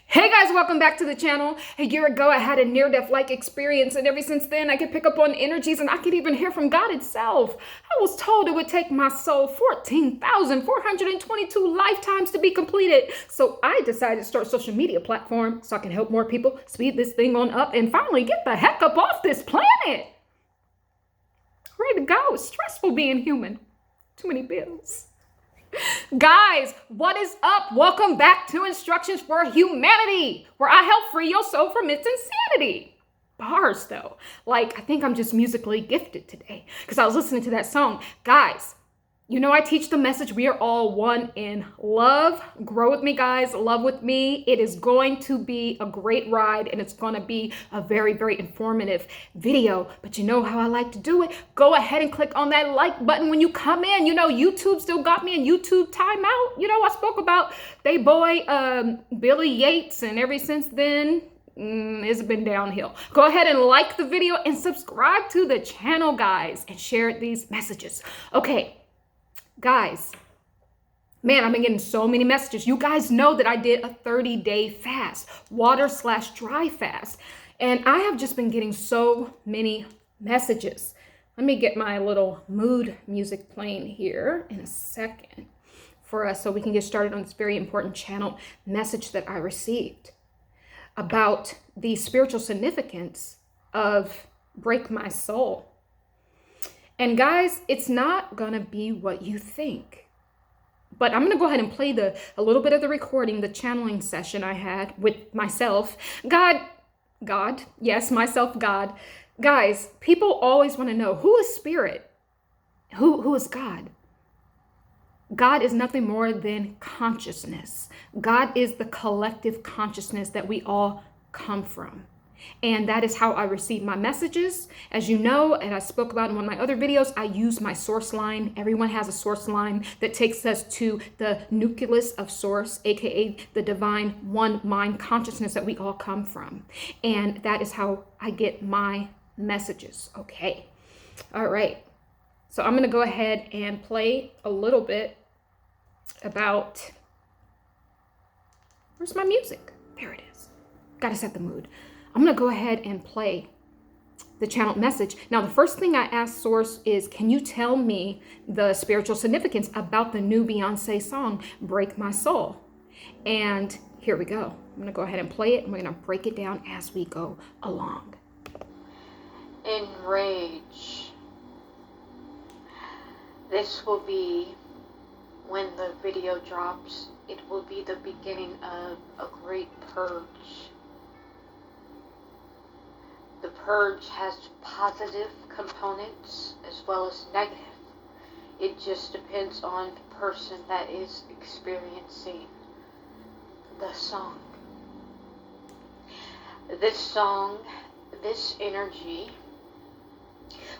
Hey guys, welcome back to the channel. A year ago, I had a near-death-like experience, and ever since then, I could pick up on energies, and I could even hear from God itself. I was told it would take my soul 14,422 lifetimes to be completed. So I decided to start a social media platform so I can help more people speed this thing on up and finally get the heck up off this planet. Ready to go. It's stressful being human. Too many bills. Guys, what is up? Welcome back to Instructions for Humanity, where I help free your soul from its insanity. Bars, though. Like, I think I'm just musically gifted today because I was listening to that song. Guys, you know I teach the message we are all one in love. Grow with me, guys. Love with me. It is going to be a great ride, and it's going to be a very, very informative video. But you know how I like to do it? Go ahead and click on that like button when you come in. You know, YouTube still got me in YouTube timeout. You know, I spoke about they boy Billy Yates, and ever since then, it's been downhill. Go ahead and like the video and subscribe to the channel, guys, and share these messages. Okay. Guys, man, I've been getting so many messages. You guys know that I did a 30-day fast, water/dry fast. And I have just been getting so many messages. Let me get my little mood music playing here in a second for us so we can get started on this very important channel message that I received about the spiritual significance of Break My Soul. And guys, it's not gonna be what you think. But I'm gonna go ahead and play a little bit of the recording, the channeling session I had with myself. God, yes, myself, God. Guys, people always wanna know, who is spirit? Who is God? God is nothing more than consciousness. God is the collective consciousness that we all come from. And that is how I receive my messages. As you know, and I spoke about in one of my other videos, I use my source line. Everyone has a source line that takes us to the nucleus of source, aka the divine one mind consciousness that we all come from. And that is how I get my messages. Okay. All right. So I'm going to go ahead and play a little bit about, where's my music? There it is. Got to set the mood. I'm going to go ahead and play the channel message. Now, the first thing I asked Source is, can you tell me the spiritual significance about the new Beyoncé song, Break My Soul? And here we go. I'm going to go ahead and play it, and we're going to break it down as we go along. Enrage. This will be, when the video drops, it will be the beginning of a great purge. The purge has positive components as well as negative. It just depends on the person that is experiencing the song. This song, this energy,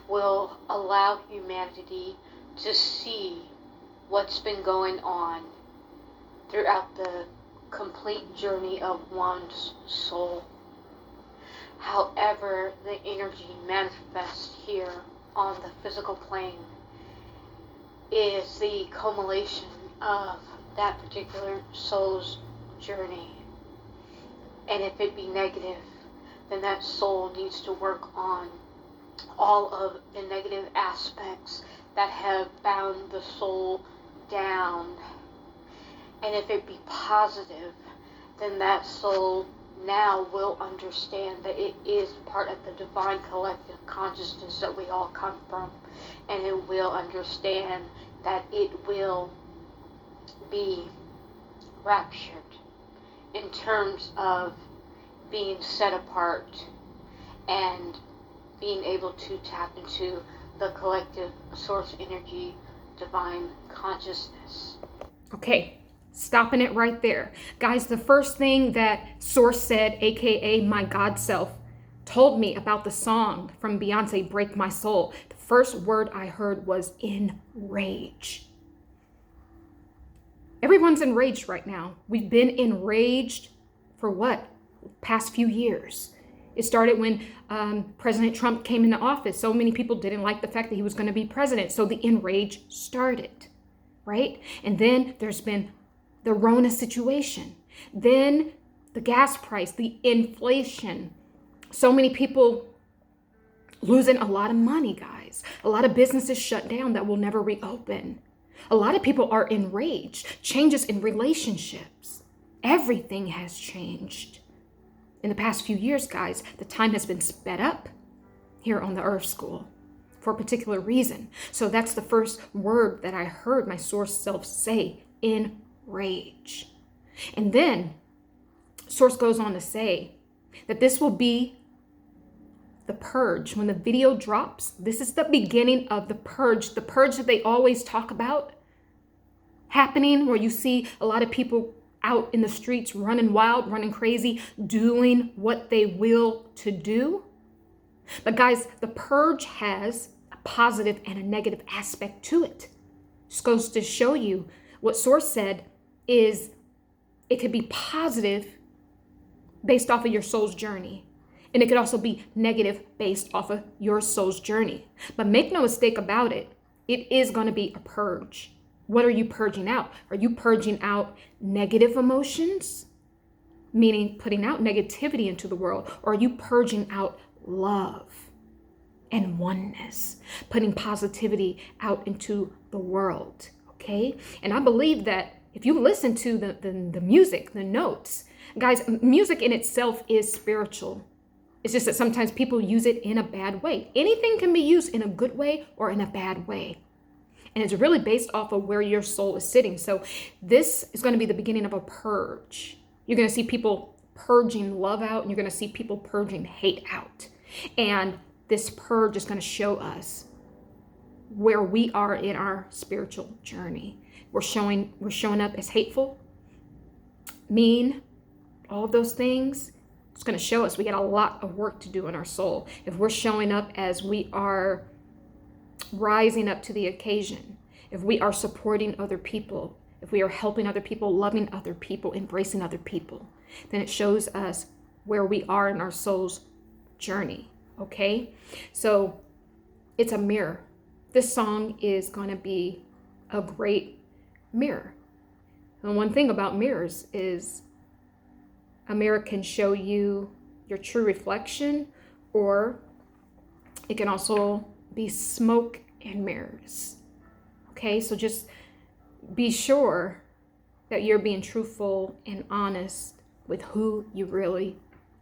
will allow humanity to see what's been going on throughout the complete journey of one's soul. However, the energy manifests here on the physical plane is the culmination of that particular soul's journey. And if it be negative, then that soul needs to work on all of the negative aspects that have bound the soul down. And if it be positive, then that soul now will understand that it is part of the divine collective consciousness that we all come from, and it will understand that it will be raptured in terms of being set apart and being able to tap into the collective source energy, divine consciousness. Okay. Stopping it right there. Guys, the first thing that Source said, aka my God self, told me about the song from Beyoncé, Break My Soul, the first word I heard was enrage. Everyone's enraged right now. We've been enraged for what? Past few years. It started when President Trump came into office. So many people didn't like the fact that he was going to be president. So the enrage started, right? And then there's been the Rona situation. Then the gas price, the inflation. So many people losing a lot of money, guys. A lot of businesses shut down that will never reopen. A lot of people are enraged. Changes in relationships. Everything has changed. In the past few years, guys, the time has been sped up here on the Earth School for a particular reason. So that's the first word that I heard my source self say, enrage. And then source goes on to say that this will be the purge. When the video drops, this is the beginning of the purge that they always talk about happening, where you see a lot of people out in the streets running wild, running crazy, doing what they will to do. But guys, the purge has a positive and a negative aspect to it. Just goes to show you what source said is it could be positive based off of your soul's journey. And it could also be negative based off of your soul's journey. But make no mistake about it, it is going to be a purge. What are you purging out? Are you purging out negative emotions, meaning putting out negativity into the world? Or are you purging out love and oneness, putting positivity out into the world? Okay? And I believe that if you listen to the music, the notes, guys, music in itself is spiritual. It's just that sometimes people use it in a bad way. Anything can be used in a good way or in a bad way. And it's really based off of where your soul is sitting. So this is going to be the beginning of a purge. You're going to see people purging love out, and you're going to see people purging hate out. And this purge is going to show us where we are in our spiritual journey. We're showing up as hateful, mean, all of those things. It's going to show us we got a lot of work to do in our soul. If we're showing up as we are rising up to the occasion, if we are supporting other people, if we are helping other people, loving other people, embracing other people, then it shows us where we are in our soul's journey. Okay? So it's a mirror. This song is going to be a great mirror. And one thing about mirrors is a mirror can show you your true reflection, or it can also be smoke and mirrors. Okay, so just be sure that you're being truthful and honest with who you really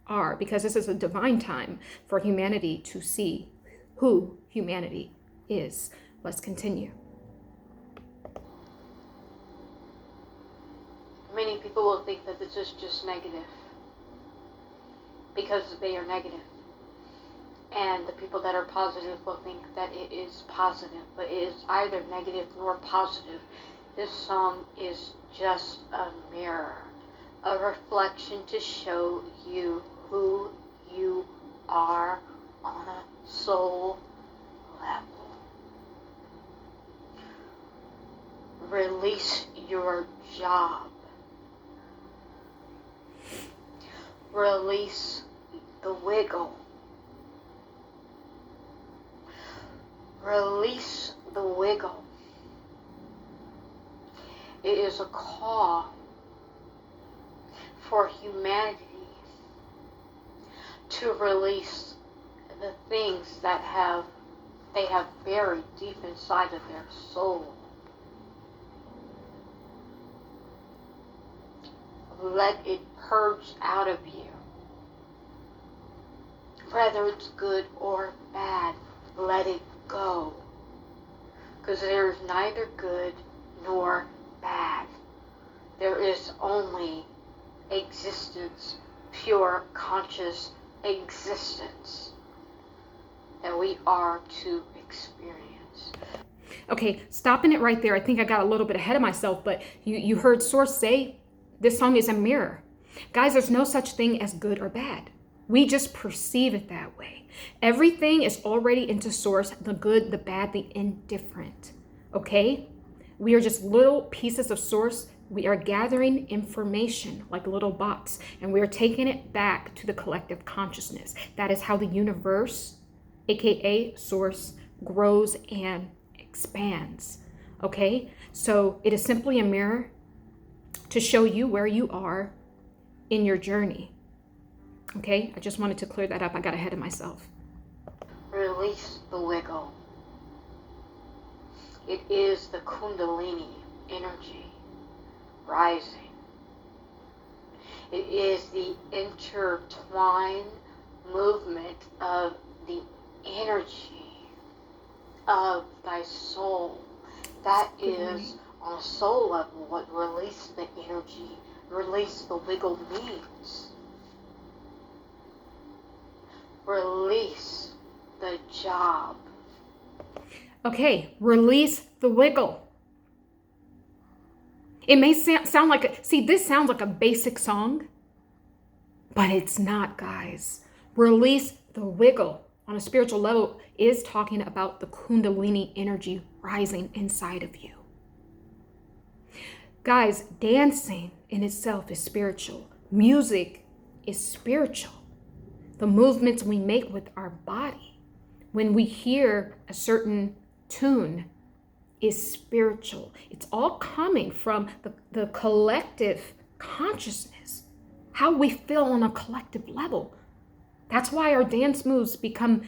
are, because this is a divine time for humanity to see who humanity is. Let's continue. Many people will think that this is just negative because they are negative. And the people that are positive will think that it is positive, but it is either negative nor positive. This song is just a mirror, a reflection to show you who you are on a soul level. Release your job. Release the wiggle. Release the wiggle. It is a call for humanity to release the things that they have buried deep inside of their soul. Let it purge out of you. Whether it's good or bad, let it go. Because there is neither good nor bad. There is only existence, pure conscious existence that we are to experience. Okay, stopping it right there. I think I got a little bit ahead of myself, but you heard Source say this song is a mirror. Guys, there's no such thing as good or bad. We just perceive it that way. Everything is already into Source, the good, the bad, the indifferent. Okay? We are just little pieces of Source. We are gathering information like little bots, and we are taking it back to the collective consciousness. That is how the universe, aka Source, grows and expands. Okay? So it is simply a mirror to show you where you are in your journey. Okay, I just wanted to clear that up. I got ahead of myself. Release the wiggle. It is the Kundalini energy rising. It is the intertwined movement of the energy of thy soul. That is, on a soul level, what release the energy, release the wiggle means. Release the job. Okay, release the wiggle. It may sound like this sounds like a basic song, but it's not, guys. Release the wiggle on a spiritual level is talking about the Kundalini energy rising inside of you. Guys, dancing in itself is spiritual. Music is spiritual. The movements we make with our body when we hear a certain tune is spiritual. It's all coming from the collective consciousness, how we feel on a collective level. That's why our dance moves become,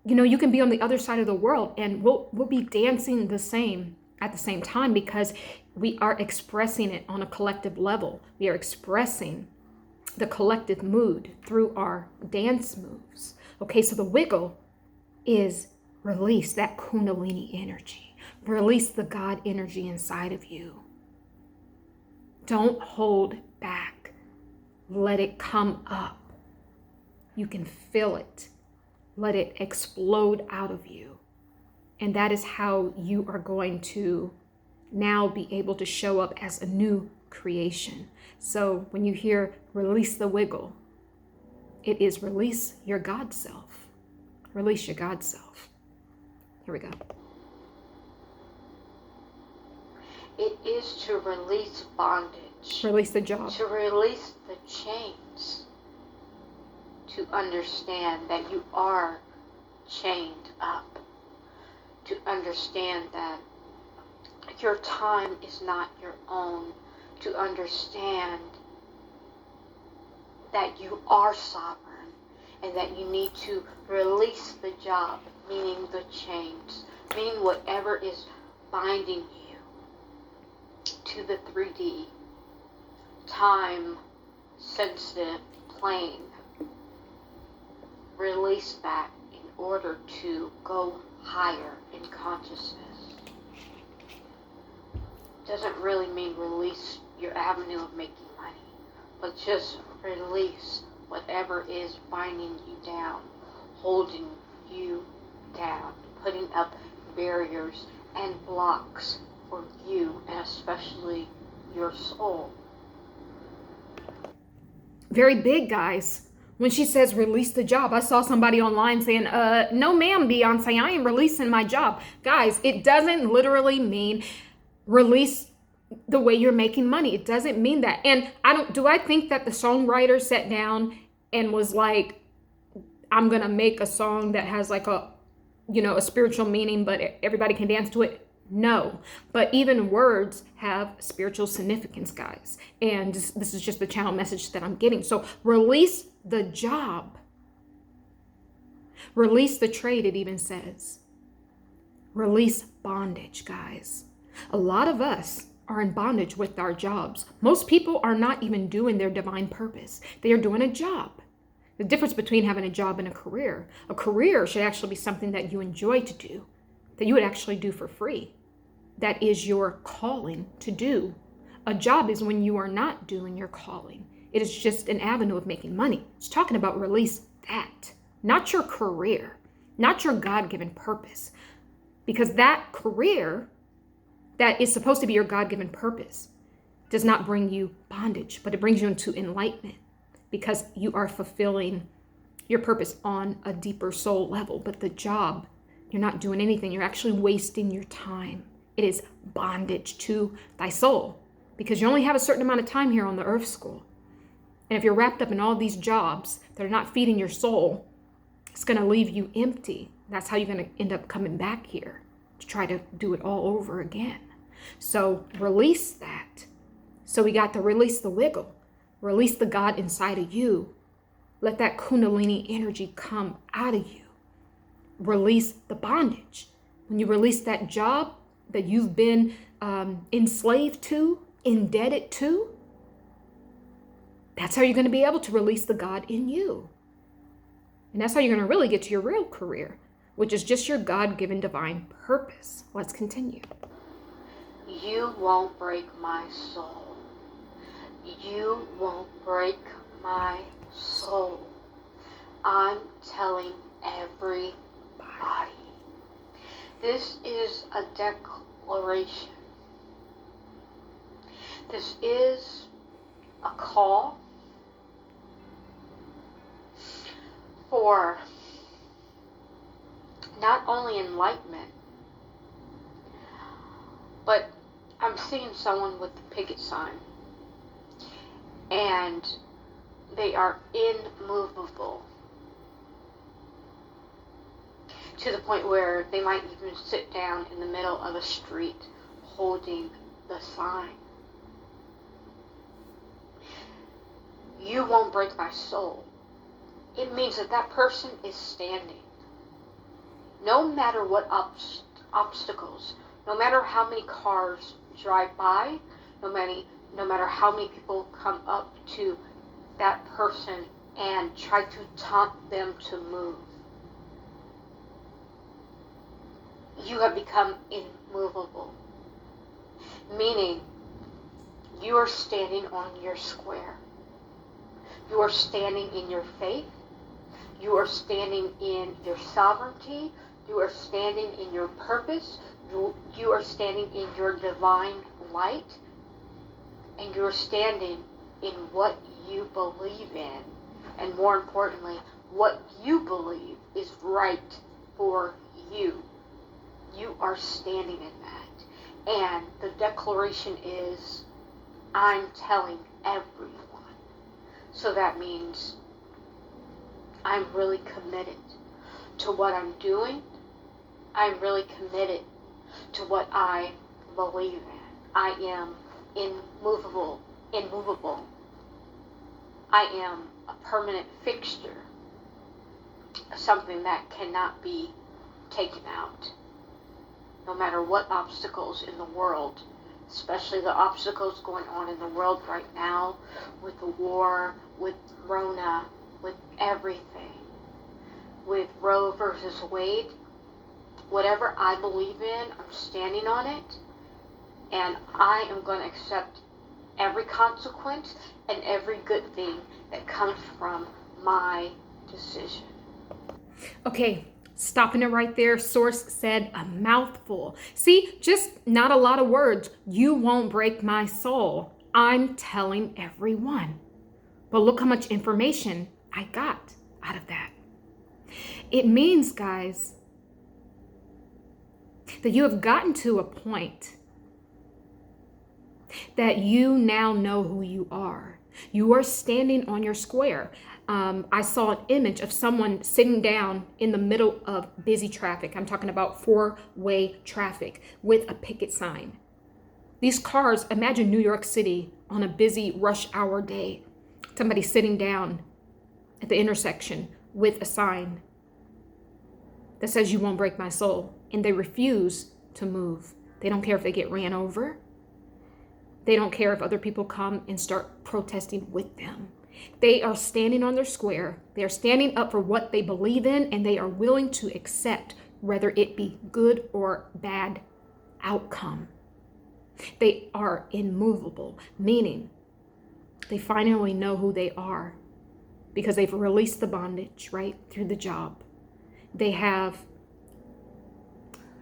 you can be on the other side of the world and we'll be dancing the same at the same time because we are expressing it on a collective level. We are expressing the collective mood through our dance moves. Okay, so the wiggle is release that Kundalini energy. Release the God energy inside of you. Don't hold back. Let it come up. You can feel it. Let it explode out of you. And that is how you are going to now be able to show up as a new creation. So when you hear release the wiggle, it is release your God self. Release your God self. Here we go. It is to release bondage. Release the job. To release the chains. To understand that you are chained up. To understand that your time is not your own. To understand that you are sovereign and that you need to release the job, meaning the chains, meaning whatever is binding you to the 3D, time sensitive plane. Release that in order to go higher in consciousness. Doesn't really mean release your avenue of making money, but just release whatever is binding you down, holding you down, putting up barriers and blocks for you and especially your soul. Very big, guys. When she says release the job, I saw somebody online saying, no ma'am, Beyoncé, I ain't releasing my job. Guys, it doesn't literally mean release the way you're making money. It doesn't mean that. And do I think that the songwriter sat down and was like, I'm going to make a song that has like a spiritual meaning, but everybody can dance to it? No. But even words have spiritual significance, guys. And this is just the channel message that I'm getting. So release the job. Release the trade, it even says. Release bondage, guys. A lot of us are in bondage with our jobs. Most people are not even doing their divine purpose. They are doing a job. The difference between having a job and a career should actually be something that you enjoy to do, that you would actually do for free. That is your calling to do. A job is when you are not doing your calling. It is just an avenue of making money. It's talking about release that, not your career, not your God-given purpose. Because that career that is supposed to be your God-given purpose does not bring you bondage, but it brings you into enlightenment because you are fulfilling your purpose on a deeper soul level. But the job, you're not doing anything. You're actually wasting your time. It is bondage to thy soul because you only have a certain amount of time here on the earth school. And if you're wrapped up in all these jobs that are not feeding your soul, it's going to leave you empty. That's how you're going to end up coming back here to try to do it all over again. So release that. So we got to release the wiggle. Release the God inside of you. Let that Kundalini energy come out of you. Release the bondage. When you release that job that you've been enslaved to, indebted to, that's how you're going to be able to release the God in you. And that's how you're going to really get to your real career, which is just your God-given divine purpose. Let's continue. You won't break my soul. You won't break my soul. I'm telling everybody. This is a declaration. This is a call for not only enlightenment, but I'm seeing someone with the picket sign, and they are immovable to the point where they might even sit down in the middle of a street holding the sign. You won't break my soul. It means that that person is standing. No matter what obstacles, no matter how many cars drive by, no matter how many people come up to that person and try to taunt them to move, you have become immovable. Meaning, you are standing on your square. You are standing in your faith. You are standing in your sovereignty. You are standing in your purpose. You are standing in your divine light. And you are standing in what you believe in. And more importantly, what you believe is right for you. You are standing in that. And the declaration is, I'm telling everyone. So that means I'm really committed to what I'm doing. I'm really committed to what I believe in. I am immovable. I am a permanent fixture, something that cannot be taken out. No matter what obstacles in the world, especially the obstacles going on in the world right now, with the war, with Rona, with everything, with Roe versus Wade, whatever I believe in, I'm standing on it, and I am going to accept every consequence and every good thing that comes from my decision. Okay, stopping it right there. Source said a mouthful. See, just not a lot of words. You won't break my soul. I'm telling everyone. But look how much information I got out of that. It means, guys, that you have gotten to a point that you now know who you are. You are standing on your square. I saw an image of someone sitting down in the middle of busy traffic. I'm talking about 4-way traffic with a picket sign. These cars, imagine New York City on a busy rush hour day. Somebody sitting down at the intersection with a sign that says, you won't break my soul. And they refuse to move. They don't care if they get ran over. They don't care if other people come and start protesting with them. They are standing on their square. They are standing up for what they believe in, and they are willing to accept whether it be good or bad outcome. They are immovable, meaning they finally know who they are because they've released the bondage, right, through the job. They have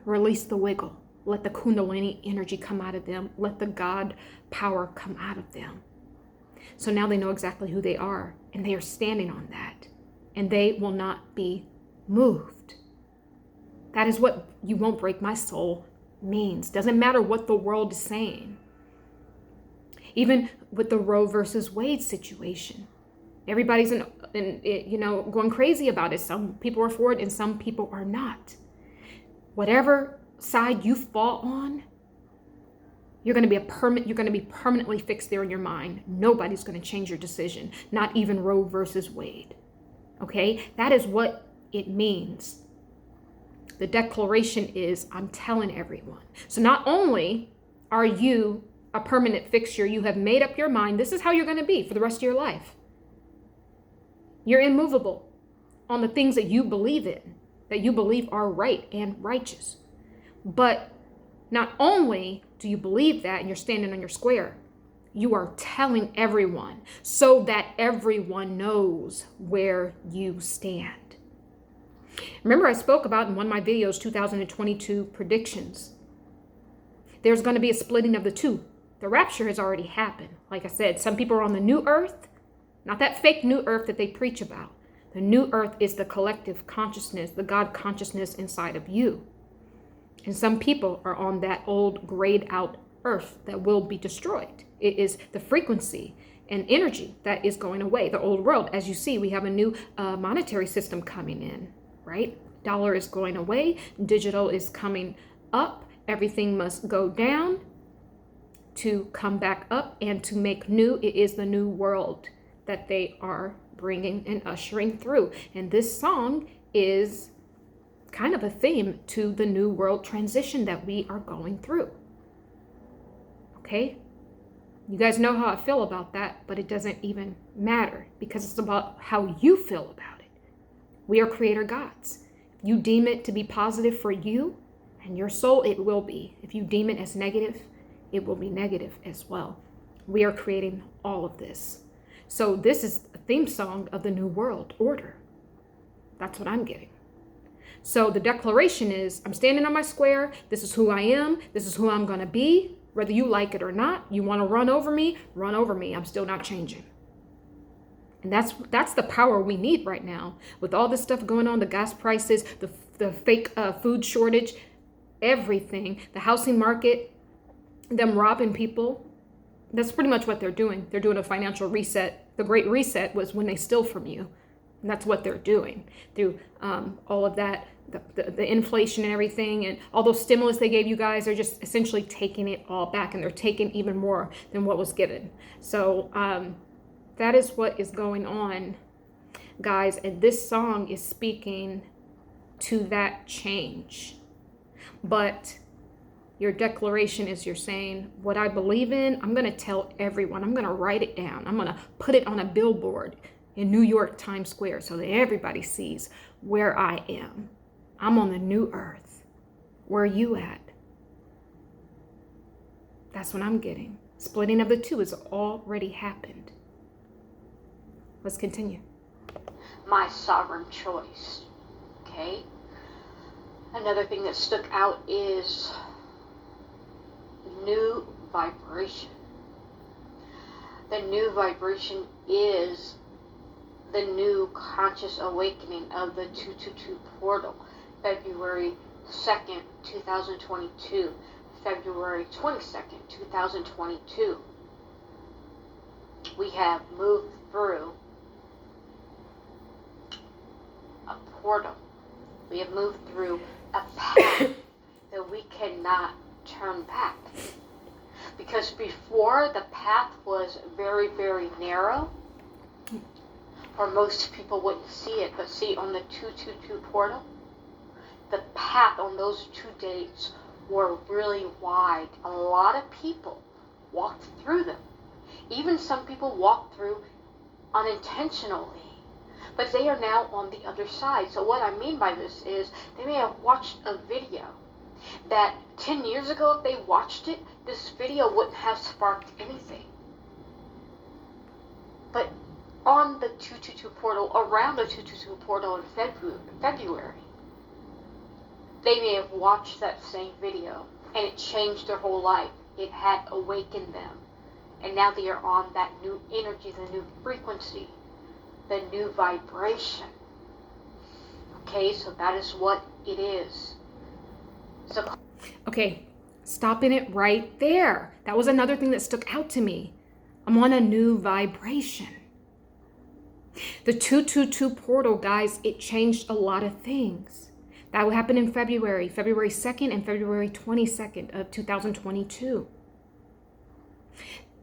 released the wiggle. Let the Kundalini energy come out of them. Let the God power come out of them. So now they know exactly who they are, and they are standing on that, and they will not be moved. That is what you won't break my soul means. Doesn't matter what the world is saying. Even with the Roe versus Wade situation, everybody's going crazy about it. Some people are for it and some people are not. Whatever side you fall on, You're going to be permanently fixed there in your mind. Nobody's going to change your decision, not even Roe versus Wade. Okay? That is what it means. The declaration is, I'm telling everyone. So not only are you a permanent fixture, you have made up your mind, this is how you're going to be for the rest of your life. You're immovable on the things that you believe in, that you believe are right and righteous. But not only do you believe that and you're standing on your square, you are telling everyone so that everyone knows where you stand. Remember, I spoke about in one of my videos, 2022 predictions. There's going to be a splitting of the two. The rapture has already happened. Like I said, some people are on the new earth, not that fake new earth that they preach about. The new earth is the collective consciousness, the God consciousness inside of you. And some people are on that old grayed out earth that will be destroyed. It is the frequency and energy that is going away. The old world, as you see, we have a new monetary system coming in, right? Dollar is going away. Digital is coming up. Everything must go down to come back up and to make new. It is the new world that they are bringing and ushering through. And this song is kind of a theme to the new world transition that we are going through. Okay? You guys know how I feel about that, but it doesn't even matter because it's about how you feel about it. We are creator gods. If you deem it to be positive for you and your soul, it will be. If you deem it as negative, it will be negative as well. We are creating all of this. So this is a theme song of the new world order. That's what I'm getting. So the declaration is, I'm standing on my square. This is who I am. This is who I'm going to be. Whether you like it or not, you want to run over me, run over me. I'm still not changing. And that's the power we need right now. With all this stuff going on, the gas prices, the fake food shortage, everything, the housing market, them robbing people. That's pretty much what they're doing. They're doing a financial reset. The Great Reset was when they steal from you. And that's what they're doing through all of that, the inflation and everything, and all those stimulus they gave you guys. They're just essentially taking it all back, and they're taking even more than what was given. So that is what is going on, guys. And this song is speaking to that change. But your declaration is you're saying, what I believe in, I'm going to tell everyone. I'm going to write it down. I'm going to put it on a billboard in New York, Times Square, so that everybody sees where I am. I'm on the new earth. Where are you at? That's what I'm getting. Splitting of the two has already happened. Let's continue. My sovereign choice. Okay? Another thing that stuck out is new vibration. The new vibration is the new conscious awakening of the 222 portal, February 2nd, 2022, February 22nd, 2022. We have moved through a portal. We have moved through a path that we cannot turn back. Because before, the path was very, very narrow, or most people wouldn't see it, but see, on the 222 portal, the path on those 2 dates were really wide. A lot of people walked through them. Even some people walked through unintentionally. But they are now on the other side. So what I mean by this is, they may have watched a video that 10 years ago, if they watched it, this video wouldn't have sparked anything. But on the 222 portal, around the 222 portal in February, they may have watched that same video, and it changed their whole life. It had awakened them. And now they are on that new energy, the new frequency, the new vibration. Okay, so that is what it is. So, okay, stopping it right there. That was another thing that stuck out to me. I'm on a new vibration. The 222 portal, guys, it changed a lot of things. That would happen in February 2nd and February 22nd of 2022.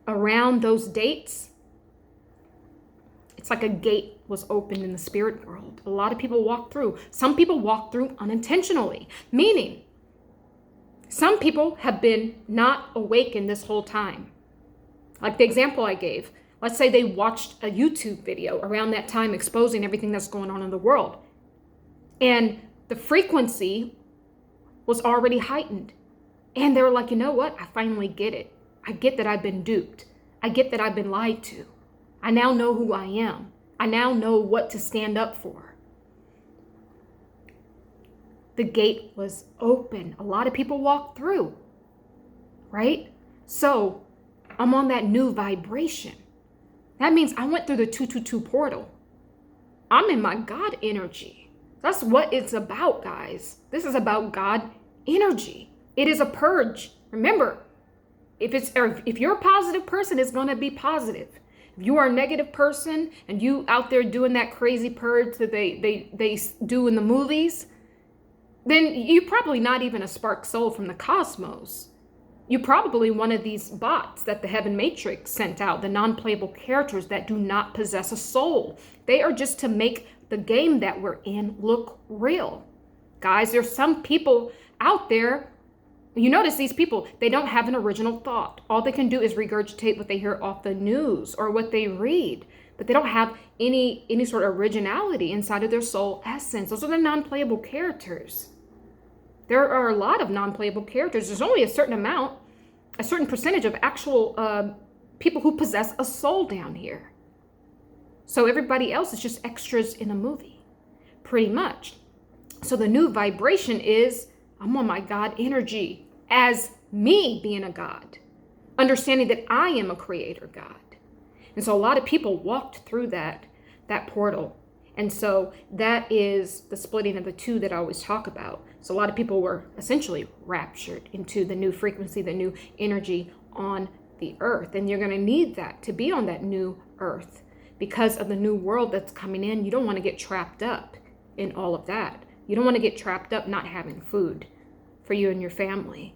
Around those dates, it's like a gate was opened in the spirit world. A lot of people walk through. Some people walk through unintentionally, meaning some people have been not awakened this whole time. Like the example I gave, let's say they watched a YouTube video around that time exposing everything that's going on in the world. And the frequency was already heightened. And they were like, you know what? I finally get it. I get that I've been duped. I get that I've been lied to. I now know who I am. I now know what to stand up for. The gate was open. A lot of people walked through, right? So I'm on that new vibration. That means I went through the 222 portal. I'm in my God energy. That's what it's about, guys. This is about God energy. It is a purge. Remember, if you're a positive person, it's going to be positive. If you are a negative person and you out there doing that crazy purge that they do in the movies, then you're probably not even a spark soul from the cosmos. You're probably one of these bots that the Heaven Matrix sent out, the non-playable characters that do not possess a soul. They are just to make the game that we're in look real. Guys, there's some people out there, you notice these people, they don't have an original thought. All they can do is regurgitate what they hear off the news or what they read, but they don't have any sort of originality inside of their soul essence. Those are the non-playable characters. There are a lot of non-playable characters. There's only a certain amount, a certain percentage of actual people who possess a soul down here. So everybody else is just extras in a movie, pretty much. So the new vibration is, I'm on my God energy as me being a God, understanding that I am a creator God. And so a lot of people walked through that portal. And so that is the splitting of the two that I always talk about. So a lot of people were essentially raptured into the new frequency, the new energy on the earth. And you're going to need that to be on that new earth because of the new world that's coming in. You don't want to get trapped up in all of that. You don't want to get trapped up not having food for you and your family,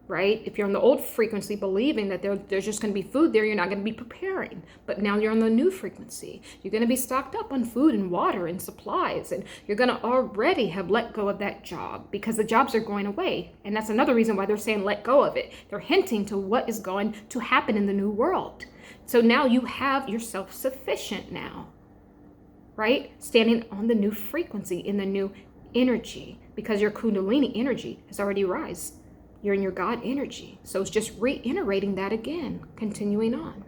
right? If you're on the old frequency, believing that there's just going to be food there, you're not going to be preparing. But now you're on the new frequency. You're going to be stocked up on food and water and supplies, and you're going to already have let go of that job because the jobs are going away. And that's another reason why they're saying let go of it. They're hinting to what is going to happen in the new world. So now you have yourself sufficient now, right? Standing on the new frequency in the new energy because your Kundalini energy has already rise. You're in your God energy. So it's just reiterating that again, continuing on.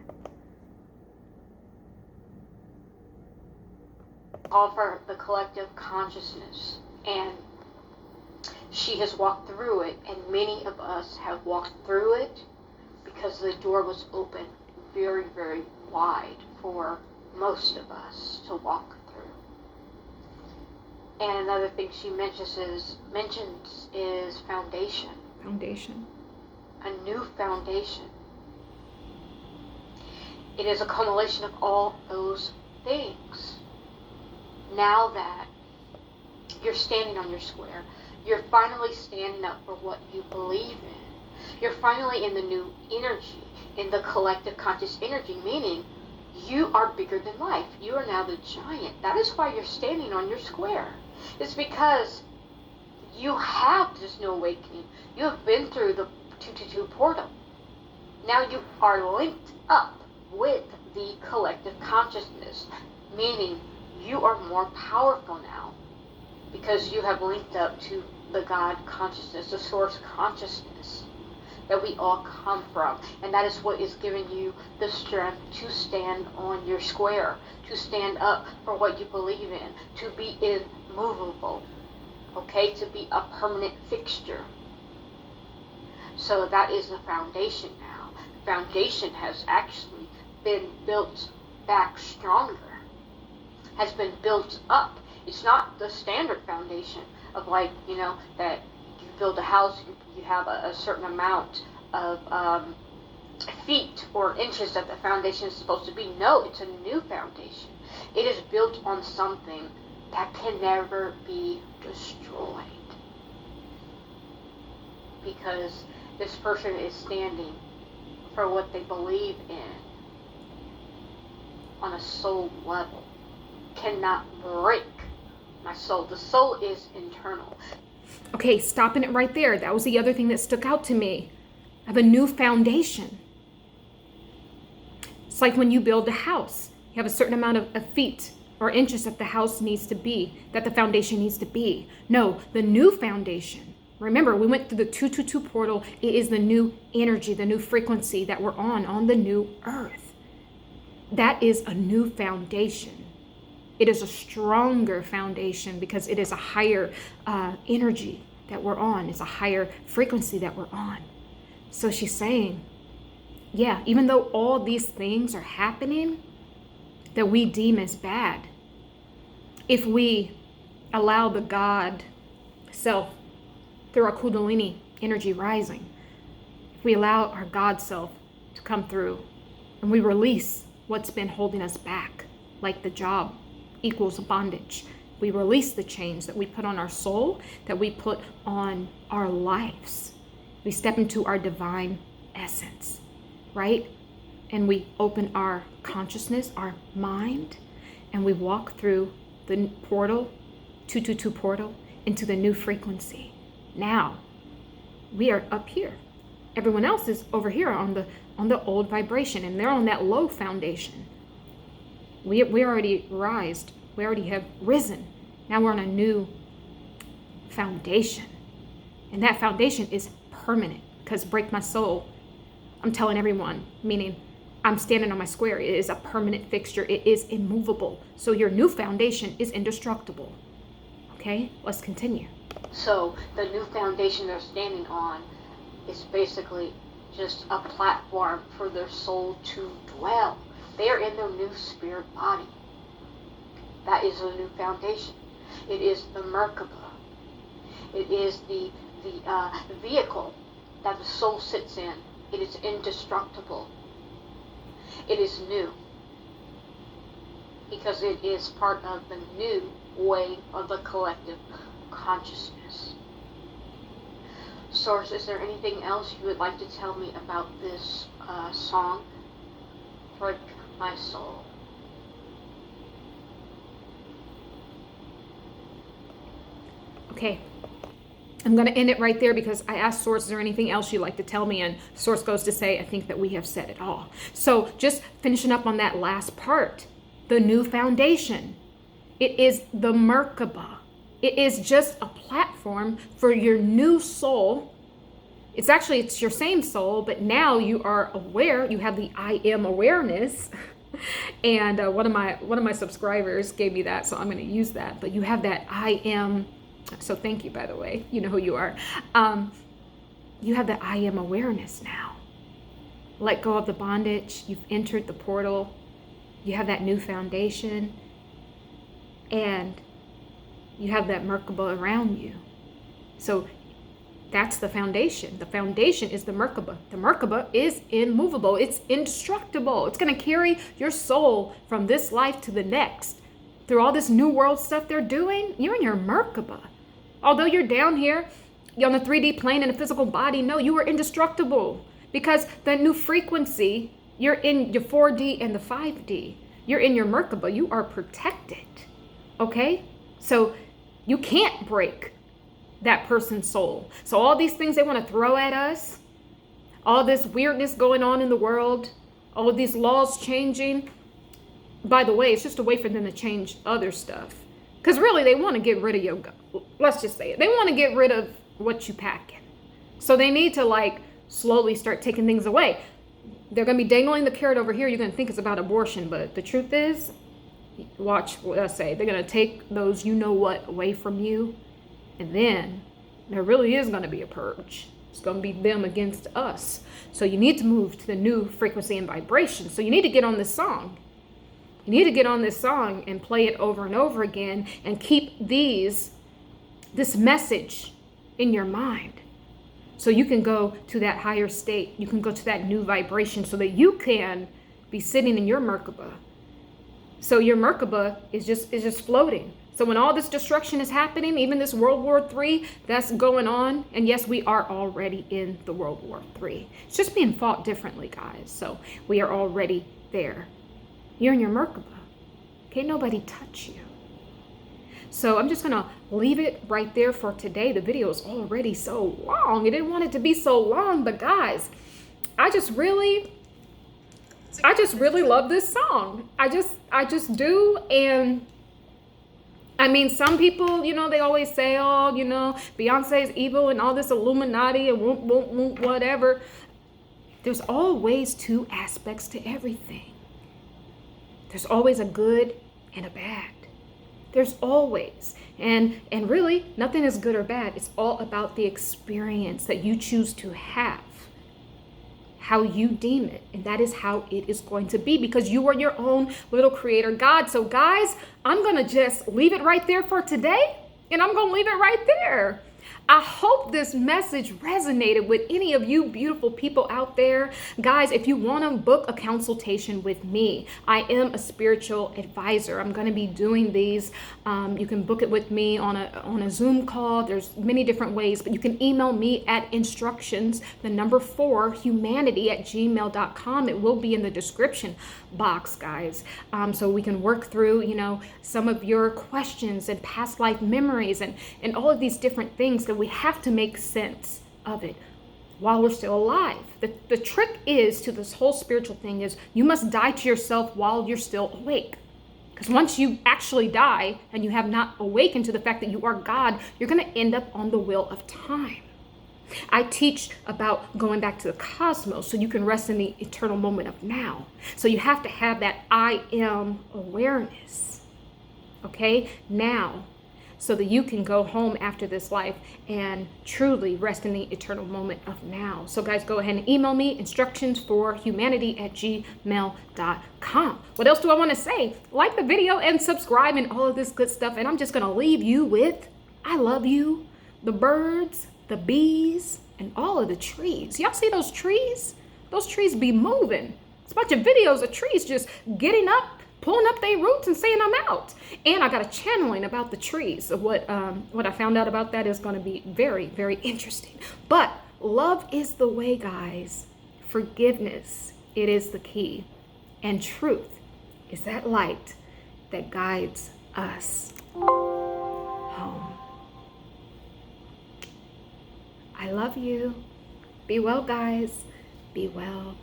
Offer the collective consciousness, and she has walked through it, and many of us have walked through it because the door was open very, very wide for most of us to walk through. And another thing she mentions is foundation. Foundation. A new foundation. It is a culmination of all those things. Now that you're standing on your square, you're finally standing up for what you believe in. You're finally in the new energy, in the collective conscious energy, meaning you are bigger than life. You are now the giant. That is why you're standing on your square. It's because you have this new awakening. You have been through the 222 portal. Now you are linked up with the collective consciousness, meaning you are more powerful now because you have linked up to the God consciousness, the source consciousness that we all come from. And that is what is giving you the strength to stand on your square, to stand up for what you believe in, to be immovable, okay, to be a permanent fixture. So that is the foundation now. The foundation has actually been built back stronger, has been built up. It's not the standard foundation of that you build a house, you have a certain amount of feet or inches that the foundation is supposed to be. No, it's a new foundation. It is built on something that can never be destroyed. Because this person is standing for what they believe in on a soul level cannot break my soul. The soul is internal. Okay, stopping it right there. That was the other thing that stuck out to me. I have a new foundation. It's like when you build a house. You have a certain amount of feet or inches that the house needs to be, that the foundation needs to be. No, the new foundation. Remember, we went through the 222 portal. It is the new energy, the new frequency that we're on the new earth. That is a new foundation. It is a stronger foundation because it is a higher energy that we're on. It's a higher frequency that we're on. So she's saying, yeah, even though all these things are happening that we deem as bad, if we allow the God self through our Kundalini energy rising, if we allow our God self to come through and we release what's been holding us back, like the job equals bondage. We release the chains that we put on our soul, that we put on our lives. We step into our divine essence, right? And we open our consciousness, our mind, and we walk through the portal, 222 portal, into the new frequency. Now, we are up here. Everyone else is over here on the old vibration, and they're on that low foundation. We already rised. We already have risen. Now we're on a new foundation. And that foundation is permanent, because break my soul, I'm telling everyone, meaning I'm standing on my square. It is a permanent fixture. It is immovable. So your new foundation is indestructible. Okay, let's continue. So the new foundation they're standing on is basically just a platform for their soul to dwell. They're in their new spirit body. That is a new foundation. It is the merkaba. It is the vehicle that the soul sits in. It is indestructible. It is new because it is part of the new way of the collective consciousness. Source, is there anything else you would like to tell me about this song? Break my soul. Okay, I'm going to end it right there because I asked Source, is there anything else you'd like to tell me? And Source goes to say, I think that we have said it all. So just finishing up on that last part, the new foundation. It is the merkaba. It is just a platform for your new soul. It's your same soul, but now you are aware. You have the I am awareness. And one of my subscribers gave me that, so I'm going to use that. But you have that I am. So thank you, by the way. You know who you are. You have the I am awareness now. Let go of the bondage. You've entered the portal. You have that new foundation. And you have that merkaba around you. So that's the foundation. The foundation is the merkaba. The merkaba is immovable. It's indestructible. It's going to carry your soul from this life to the next. Through all this new world stuff they're doing, you're in your merkaba. Although you're down here, you're on the 3D plane in a physical body, no, you are indestructible. Because the new frequency, you're in your 4D and the 5D. You're in your merkaba. You are protected. Okay? So you can't break that person's soul. So all these things they want to throw at us, all this weirdness going on in the world, all of these laws changing, by the way, it's just a way for them to change other stuff. Because really, they want to get rid of your, let's just say it. They want to get rid of what you pack in. So they need to slowly start taking things away. They're going to be dangling the carrot over here. You're going to think it's about abortion. But the truth is, watch what I say. They're going to take those you know what away from you. And then there really is going to be a purge. It's going to be them against us. So you need to move to the new frequency and vibration. So you need to get on this song. You need to get on this song and play it over and over again and keep this message in your mind. So you can go to that higher state. You can go to that new vibration so that you can be sitting in your merkaba. So your merkaba is just floating. So when all this destruction is happening, even this World War III that's going on, and yes, we are already in the World War III. It's just being fought differently, guys. So we are already there. You're in your merkaba. Can't nobody touch you. So I'm just going to leave it right there for today. The video is already so long. I didn't want it to be so long, but guys, I just really love this song. I just do. And I mean, some people, you know, they always say, oh, you know, Beyonce's evil and all this Illuminati and whatever. There's always two aspects to everything. There's always a good and a bad. There's always. And really, nothing is good or bad. It's all about the experience that you choose to have, how you deem it. And that is how it is going to be, because you are your own little creator God. So guys, I'm going to just leave it right there for today. And I'm going to leave it right there. I hope this message resonated with any of you beautiful people out there. Guys, if you want to book a consultation with me, I am a spiritual advisor. I'm going to be doing these. You can book it with me on a Zoom call. There's many different ways, but you can email me at instructions4humanity@gmail.com. It will be in the description box, guys. So we can work through, you know, some of your questions and past life memories and all of these different things that we have to make sense of it while we're still alive. The trick is to this whole spiritual thing is you must die to yourself while you're still awake. Because once you actually die and you have not awakened to the fact that you are God, you're going to end up on the wheel of time. I teach about going back to the cosmos so you can rest in the eternal moment of now. So you have to have that I am awareness, okay, now, so that you can go home after this life and truly rest in the eternal moment of now. So guys, go ahead and email me, instructions4humanity@gmail.com. What else do I want to say? Like the video and subscribe and all of this good stuff. And I'm just going to leave you with, I love you, the birds, the bees, and all of the trees. Y'all see those trees? Those trees be moving. It's a bunch of videos of trees just getting up, pulling up their roots and saying I'm out. And I got a channeling about the trees. So what I found out about that is going to be very, very interesting. But love is the way, guys. Forgiveness, it is the key. And truth is that light that guides us home. I love you. Be well, guys. Be well.